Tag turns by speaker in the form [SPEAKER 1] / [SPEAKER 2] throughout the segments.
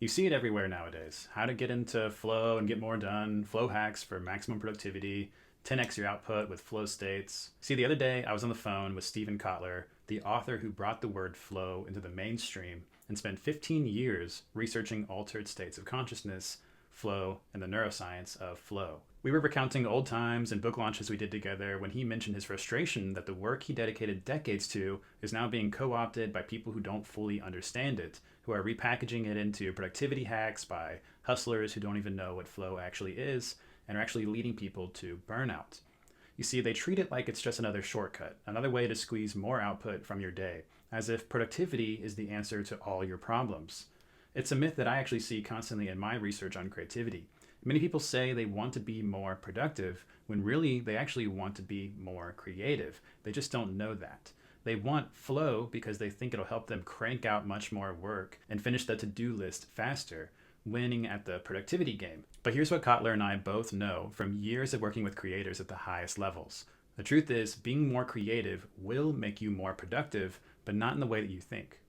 [SPEAKER 1] You see it everywhere nowadays. How to get into flow and get more done, flow hacks for maximum productivity, 10x your output with flow states. See, the other day I was on the phone with Stephen Kotler, the author who brought the word flow into the mainstream and spent 15 years researching altered states of consciousness, flow, and the neuroscience of flow. We were recounting old times and book launches we did together when he mentioned his frustration that the work he dedicated decades to is now being co opted by people who don't fully understand it, who are repackaging it into productivity hacks by hustlers who don't even know what flow actually is and are actually leading people to burnout. You see, they treat it like it's just another shortcut, another way to squeeze more output from your day, as if productivity is the answer to all your problems. It's a myth that I actually see constantly in my research on creativity. Many people say they want to be more productive when really they actually want to be more creative. They just don't know that. They want flow because they think it'll help them crank out much more work and finish the to-do list faster, winning at the productivity game. But here's what Kotler and I both know from years of working with creators at the highest levels. The truth is, being more creative will make you more productive, but not in the way that you think.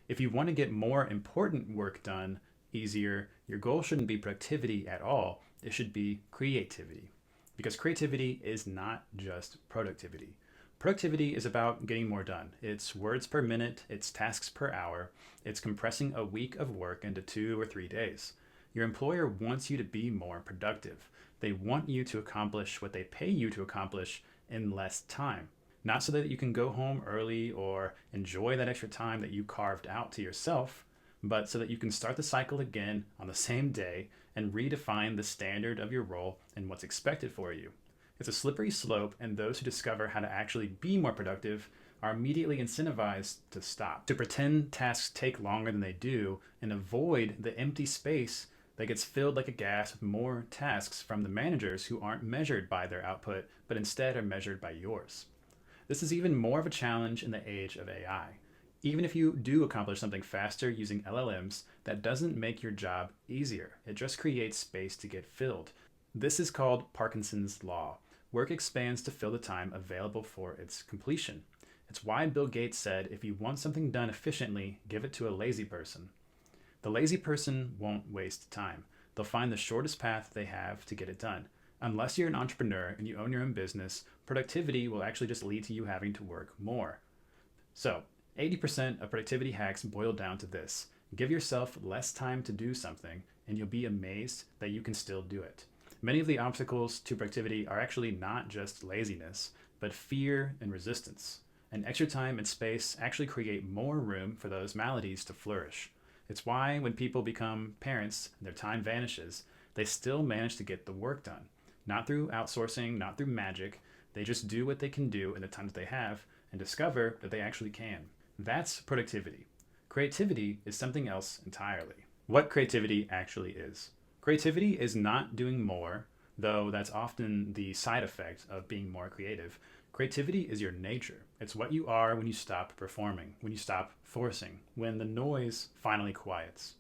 [SPEAKER 1] If you want to get more important work done easier, your goal shouldn't be productivity at all. It should be creativity. Because creativity is not just productivity. Productivity is about getting more done. It's words per minute, it's tasks per hour, it's compressing a week of work into 2 or 3 days. Your employer wants you to be more productive. They want you to accomplish what they pay you to accomplish in less time. Not so that you can go home early or enjoy that extra time that you carved out to yourself, but so that you can start the cycle again on the same day and redefine the standard of your role and what's expected for you. It's a slippery slope, and those who discover how to actually be more productive are immediately incentivized to stop, to pretend tasks take longer than they do, and avoid the empty space that gets filled like a gas with more tasks from the managers who aren't measured by their output, but instead are measured by yours. This is even more of a challenge in the age of AI. Even if you do accomplish something faster using LLMs, that doesn't make your job easier. It just creates space to get filled. This is called Parkinson's Law. Work expands to fill the time available for its completion. It's why Bill Gates said, if you want something done efficiently, give it to a lazy person. The lazy person won't waste time. They'll find the shortest path they have to get it done. Unless you're an entrepreneur and you own your own business, productivity will actually just lead to you having to work more. So, 80% of productivity hacks boil down to this. Give yourself less time to do something, and you'll be amazed that you can still do it. Many of the obstacles to productivity are actually not just laziness, but fear and resistance. And extra time and space actually create more room for those maladies to flourish. It's why when people become parents and their time vanishes, they still manage to get the work done. Not through outsourcing, not through magic. They just do what they can do in the time that they have and discover that they actually can. That's productivity. Creativity is something else entirely. What creativity actually is. Creativity is not doing more, though that's often the side effect of being more creative. Creativity is your nature. It's what you are when you stop performing, when you stop forcing, when the noise finally quiets.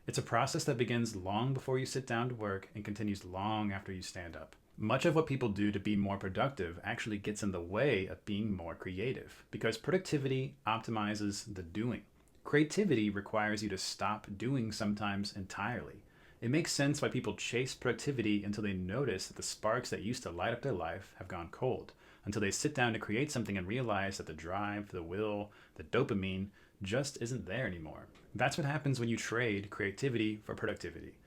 [SPEAKER 1] It's a process that begins long before you sit down to work and continues long after you stand up. Much of what people do to be more productive actually gets in the way of being more creative because productivity optimizes the doing. Creativity requires you to stop doing sometimes entirely. It makes sense why people chase productivity until they notice that the sparks that used to light up their life have gone cold, until they sit down to create something and realize that the drive, the will, the dopamine just isn't there anymore. That's what happens when you trade creativity for productivity.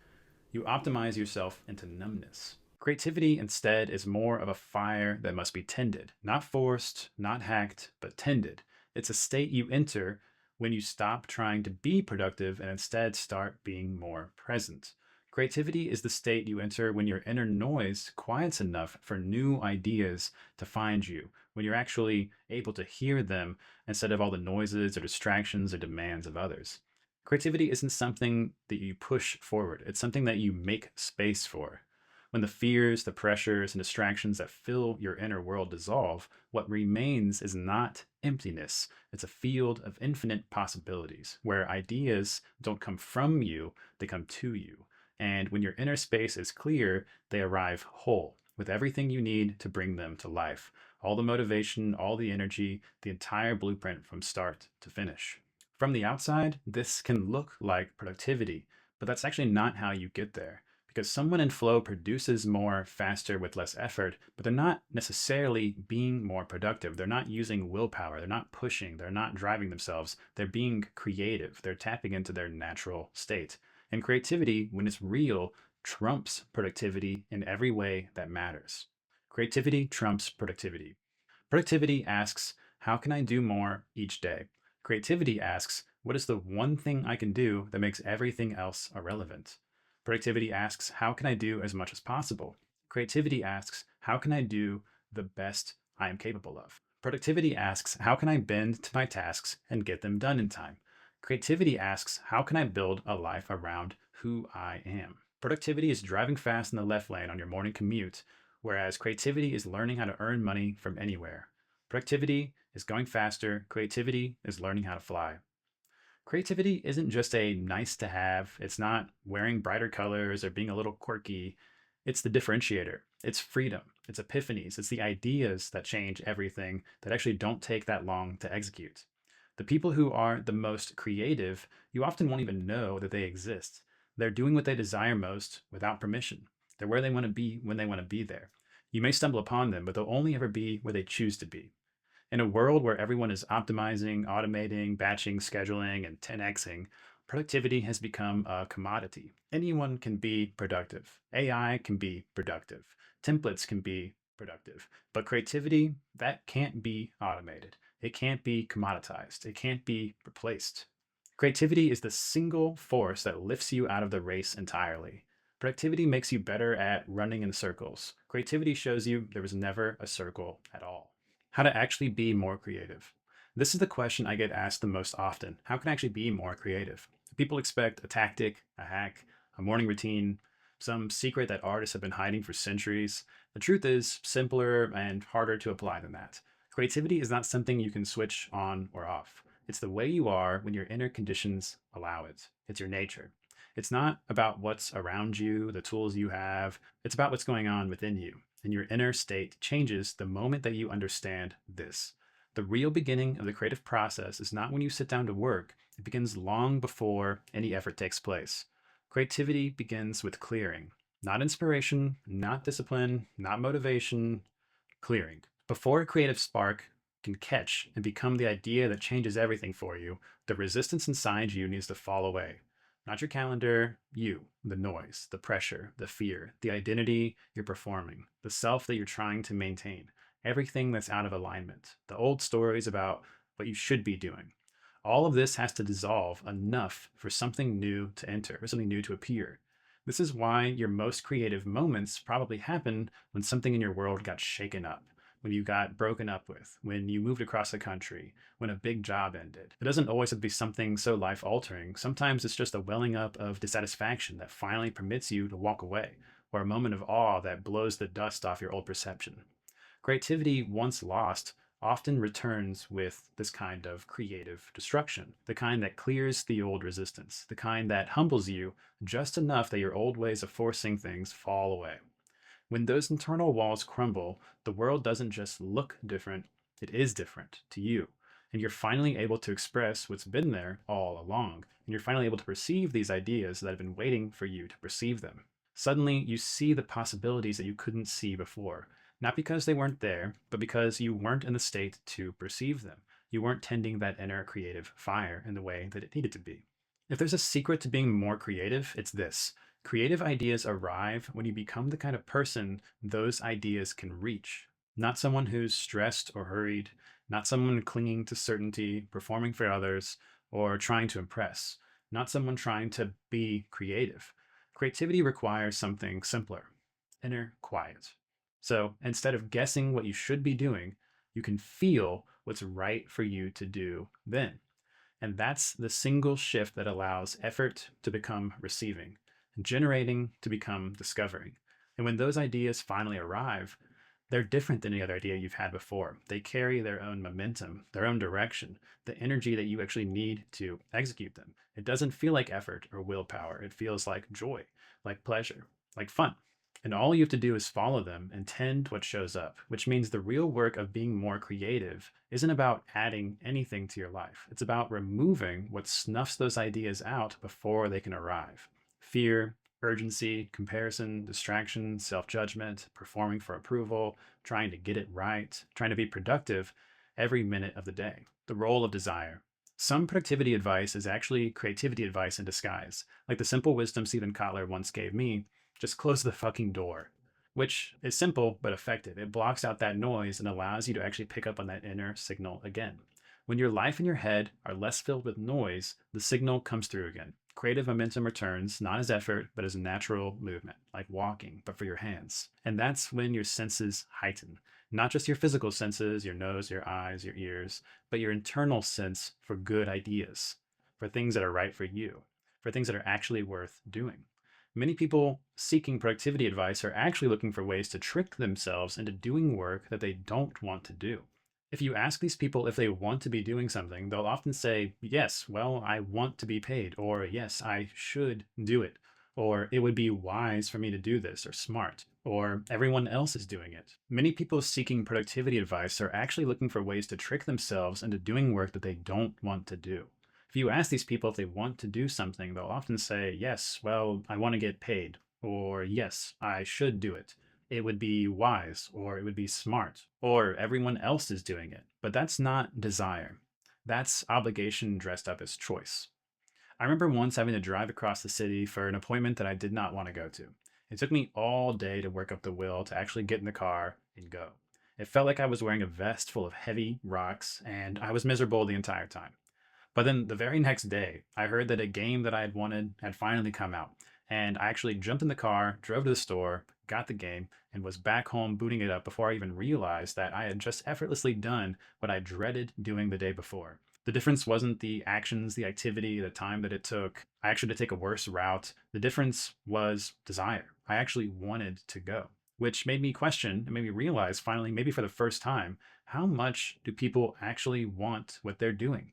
[SPEAKER 1] You optimize yourself into numbness. Creativity instead is more of a fire that must be tended, not forced, not hacked, but tended. It's a state you enter when you stop trying to be productive and instead start being more present. Creativity is the state you enter when your inner noise quiets enough for new ideas to find you, when you're actually able to hear them instead of all the noises or distractions or demands of others. Creativity isn't something that you push forward, it's something that you make space for. When the fears, the pressures, and distractions that fill your inner world dissolve, what remains is not emptiness. It's a field of infinite possibilities where ideas don't come from you, they come to you. And when your inner space is clear, they arrive whole, with everything you need to bring them to life. All the motivation, all the energy, the entire blueprint from start to finish. From the outside, this can look like productivity, But that's actually not how you get there. Because someone in flow produces more faster with less effort, but they're not necessarily being more productive. They're not using willpower. They're not pushing. They're not driving themselves. They're being creative. They're tapping into their natural state. And creativity, when it's real, trumps productivity in every way that matters. Creativity trumps productivity. Productivity asks, how can I do more each day? Creativity asks, what is the one thing I can do that makes everything else irrelevant? Productivity asks, how can I do as much as possible? Creativity asks, how can I do the best I am capable of? Productivity asks, how can I bend to my tasks and get them done in time? Creativity asks, how can I build a life around who I am? Productivity is driving fast in the left lane on your morning commute, whereas creativity is learning how to earn money from anywhere. Productivity is going faster. Creativity is learning how to fly. Creativity isn't just a nice to have. It's not wearing brighter colors or being a little quirky. It's the differentiator. It's freedom. It's epiphanies. It's the ideas that change everything that actually don't take that long to execute. The people who are the most creative, you often won't even know that they exist. They're doing what they desire most without permission. They're where they want to be when they want to be there. You may stumble upon them, but they'll only ever be where they choose to be. In a world where everyone is optimizing, automating, batching, scheduling, and 10xing, productivity has become a commodity. Anyone can be productive. AI can be productive. Templates can be productive. But creativity, that can't be automated. It can't be commoditized. It can't be replaced. Creativity is the single force that lifts you out of the race entirely. Productivity makes you better at running in circles. Creativity shows you there was never a circle at all. How to actually be more creative. This is the question I get asked the most often. How can I actually be more creative? People expect a tactic, a hack, a morning routine, some secret that artists have been hiding for centuries. The truth is simpler and harder to apply than that. Creativity is not something you can switch on or off. It's the way you are when your inner conditions allow it. It's your nature. It's not about what's around you, the tools you have. It's about what's going on within you. And your inner state changes the moment that you understand this. The real beginning of the creative process is not when you sit down to work. It begins long before any effort takes place. Creativity begins with clearing, not inspiration, not discipline, not motivation, clearing. Before a creative spark can catch and become the idea that changes everything for you, the resistance inside you needs to fall away. Not your calendar, you, the noise, the pressure, the fear, the identity you're performing, the self that you're trying to maintain, everything that's out of alignment, the old stories about what you should be doing. All of this has to dissolve enough for something new to enter, for something new to appear. This is why your most creative moments probably happened when something in your world got shaken up, when you got broken up with, when you moved across the country, when a big job ended. It doesn't always have to be something so life altering. Sometimes it's just a welling up of dissatisfaction that finally permits you to walk away, or a moment of awe that blows the dust off your old perception. Creativity, once lost, often returns with this kind of creative destruction, the kind that clears the old resistance, the kind that humbles you just enough that your old ways of forcing things fall away. When those internal walls crumble, the world doesn't just look different, it is different to you. And you're finally able to express what's been there all along. And you're finally able to perceive these ideas that have been waiting for you to perceive them. Suddenly, you see the possibilities that you couldn't see before. Not because they weren't there, but because you weren't in the state to perceive them. You weren't tending that inner creative fire in the way that it needed to be. If there's a secret to being more creative, it's this. Creative ideas arrive when you become the kind of person those ideas can reach. Not someone who's stressed or hurried, not someone clinging to certainty, performing for others, or trying to impress. Not someone trying to be creative. Creativity requires something simpler, inner quiet. So instead of guessing what you should be doing, you can feel what's right for you to do then. And that's the single shift that allows effort to become receiving, generating to become discovering. And when those ideas finally arrive, they're different than any other idea you've had before. They carry their own momentum, their own direction, the energy that you actually need to execute them. It doesn't feel like effort or willpower. It feels like joy, like pleasure, like fun. And all you have to do is follow them and tend what shows up, which means the real work of being more creative isn't about adding anything to your life. It's about removing what snuffs those ideas out before they can arrive. fear, urgency, comparison, distraction, self judgment, performing for approval, trying to get it right, trying to be productive every minute of the day. The role of desire. Some productivity advice is actually creativity advice in disguise, like the simple wisdom Stephen Kotler once gave me: just close the fucking door, which is simple but effective. It blocks out that noise and allows you to actually pick up on that inner signal again. When your life and your head are less filled with noise, the signal comes through again. Creative momentum returns, not as effort, but as natural movement, like walking, but for your hands. And that's when your senses heighten. Not just your physical senses, your nose, your eyes, your ears, but your internal sense for good ideas, for things that are right for you, for things that are actually worth doing. Many people seeking productivity advice are actually looking for ways to trick themselves into doing work that they don't want to do. If you ask these people if they want to be doing something, they'll often say, yes, well, I want to be paid, or yes, I should do it, or it would be wise for me to do this, or smart, or everyone else is doing it. Many people seeking productivity advice are actually looking for ways to trick themselves into doing work that they don't want to do. If you ask these people if they want to do something, they'll often say, yes, well, I want to get paid, or yes, I should do it. It would be wise, or it would be smart, or everyone else is doing it. But that's not desire. That's obligation dressed up as choice. I remember once having to drive across the city for an appointment that I did not want to go to. It took me all day to work up the will to actually get in the car and go. It felt like I was wearing a vest full of heavy rocks, and I was miserable the entire time. But then the very next day, I heard that a game that I had wanted had finally come out. And I actually jumped in the car, drove to the store, got the game, and was back home booting it up before I even realized that I had just effortlessly done what I dreaded doing the day before. The difference wasn't the actions, the activity, the time that it took. I actually had to take a worse route. The difference was desire. I actually wanted to go, which made me question and made me realize finally, maybe for the first time, how much do people actually want what they're doing?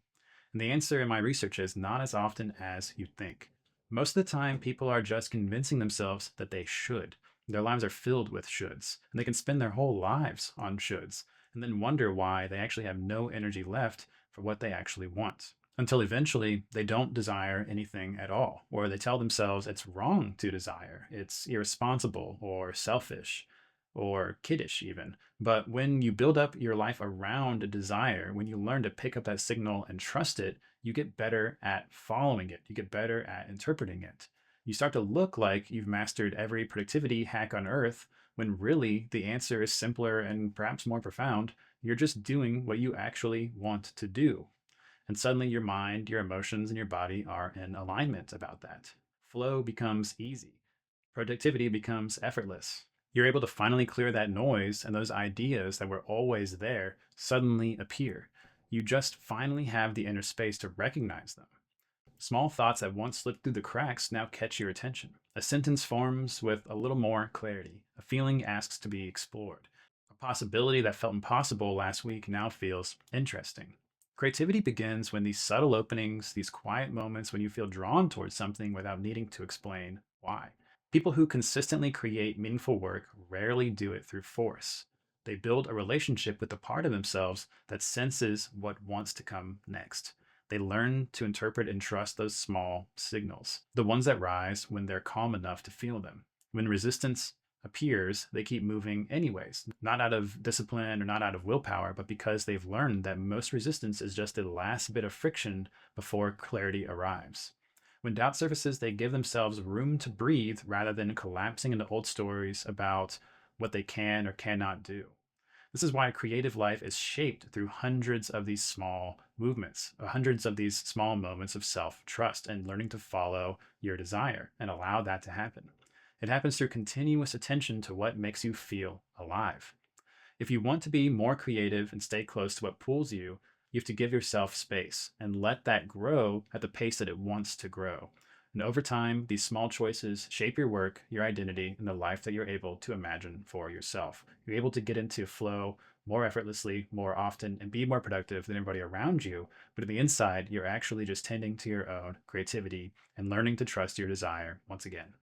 [SPEAKER 1] And the answer in my research is not as often as you think. Most of the time, people are just convincing themselves that they should. Their lives are filled with shoulds, and they can spend their whole lives on shoulds, and then wonder why they actually have no energy left for what they actually want. Until eventually, they don't desire anything at all, or they tell themselves it's wrong to desire, it's irresponsible or selfish or kiddish even. But when you build up your life around a desire, when you learn to pick up that signal and trust it, you get better at following it. You get better at interpreting it. You start to look like you've mastered every productivity hack on earth, when really the answer is simpler and perhaps more profound. You're just doing what you actually want to do. And suddenly your mind, your emotions, and your body are in alignment about that. Flow becomes easy. Productivity becomes effortless. You're able to finally clear that noise, and those ideas that were always there suddenly appear. You just finally have the inner space to recognize them. Small thoughts that once slipped through the cracks now catch your attention. A sentence forms with a little more clarity. A feeling asks to be explored. A possibility that felt impossible last week now feels interesting. Creativity begins when these subtle openings, these quiet moments when you feel drawn towards something without needing to explain why. People who consistently create meaningful work rarely do it through force. They build a relationship with the part of themselves that senses what wants to come next. They learn to interpret and trust those small signals, the ones that rise when they're calm enough to feel them. When resistance appears, they keep moving anyways, not out of discipline or not out of willpower, but because they've learned that most resistance is just the last bit of friction before clarity arrives. When doubt surfaces, they give themselves room to breathe rather than collapsing into old stories about what they can or cannot do. This is why creative life is shaped through hundreds of these small movements, hundreds of these small moments of self-trust and learning to follow your desire and allow that to happen. It happens through continuous attention to what makes you feel alive. If you want to be more creative and stay close to what pulls you, you have to give yourself space and let that grow at the pace that it wants to grow. And over time, these small choices shape your work, your identity, and the life that you're able to imagine for yourself. You're able to get into flow more effortlessly, more often, and be more productive than everybody around you. But on the inside, you're actually just tending to your own creativity and learning to trust your desire once again.